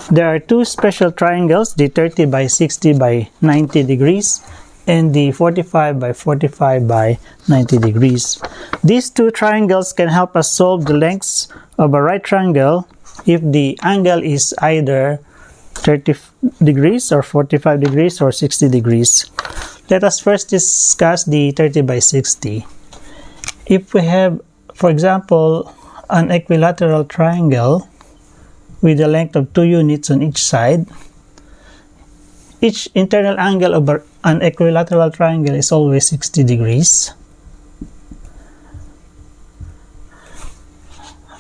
There are two special triangles, the 30 by 60 by 90 degrees and the 45 by 45 by 90 degrees. These two triangles can help us solve the lengths of a right triangle if the angle is either 30 degrees or 45 degrees or 60 degrees. Let us first discuss the 30 by 60. If we have, for example, an equilateral triangle with a length of 2 units on each side, each internal angle of an equilateral triangle is always 60 degrees.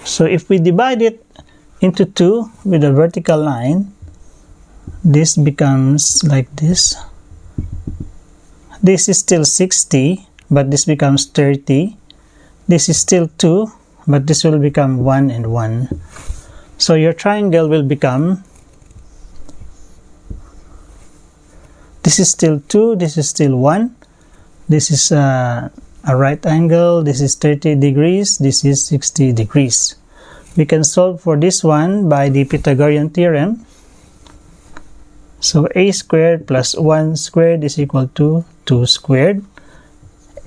So if we divide it into two with a vertical line, this becomes like this. This is still 60, but this becomes 30. This is still 2, but this will become 1 and 1. So your triangle will become, this is still 2, this is still 1. This is a right angle, this is 30 degrees, this is 60 degrees. We can solve for this one by the Pythagorean theorem. So a squared plus 1 squared is equal to 2 squared.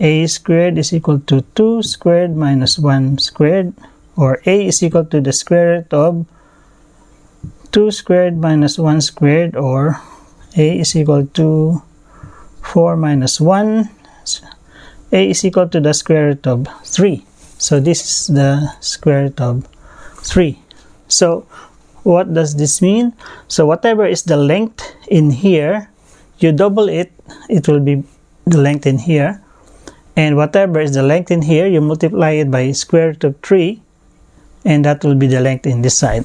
A squared is equal to 2 squared minus 1 squared, or a is equal to the square root of 2 squared minus 1 squared, or a is equal to 4 minus 1. A is equal to the square root of 3. So this is the square root of 3. So what does this mean? So whatever is the length in here, you double it, it will be the length in here. And whatever is the length in here, you multiply it by square root of 3, and that will be the length in this side.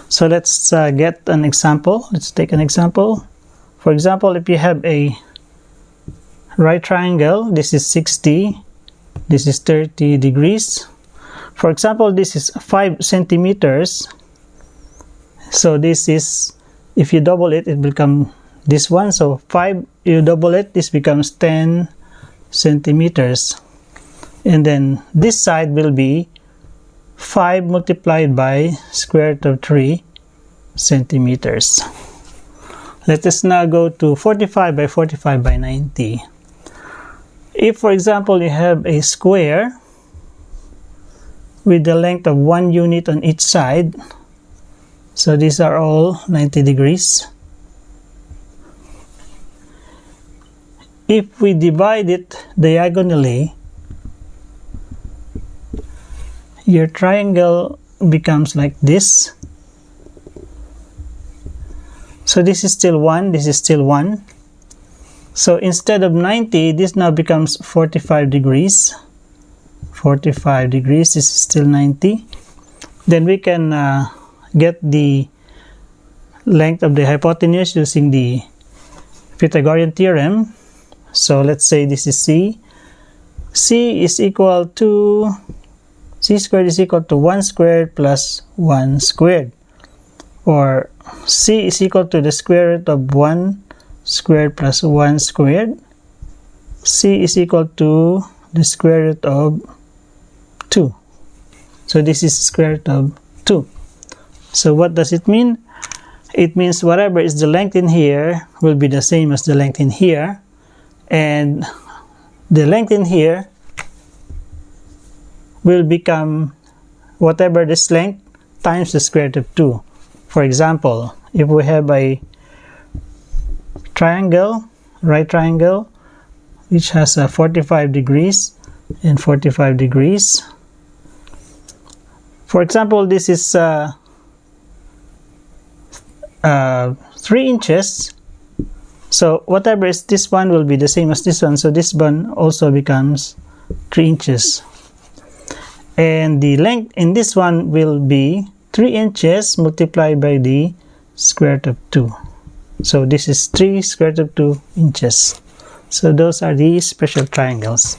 So let's get an example. Let's take an example. For example, if you have a right triangle, this is 60, this is 30 degrees. For example, this is 5 centimeters. So this is, if you double it, it becomes this one. So 5, you double it, this becomes 10 centimeters. And then this side will be 5 multiplied by square root of 3 centimeters. Let us now go to 45 by 45 by 90. If, for example, you have a square with the length of 1 unit on each side, so these are all 90 degrees. If we divide it diagonally, your triangle becomes like this. So this is still 1, this is still 1. So instead of 90, this now becomes 45 degrees. 45 degrees, this is still 90. Then we can get the length of the hypotenuse using the Pythagorean theorem. So let's say this is C. C is equal to, C squared is equal to 1 squared plus 1 squared. Or C is equal to the square root of 1 squared plus 1 squared. C is equal to the square root of 2. So this is square root of 2. So what does it mean? It means whatever is the length in here will be the same as the length in here. And the length in here will become whatever this length times the square root of 2. For example, if we have a triangle, right triangle, which has 45 degrees and 45 degrees. For example, this is 3 inches. So whatever is this one will be the same as this one. So this one also becomes 3 inches. And the length in this one will be 3 inches multiplied by the square root of 2. So this is 3 square root of 2 inches. So those are the special triangles.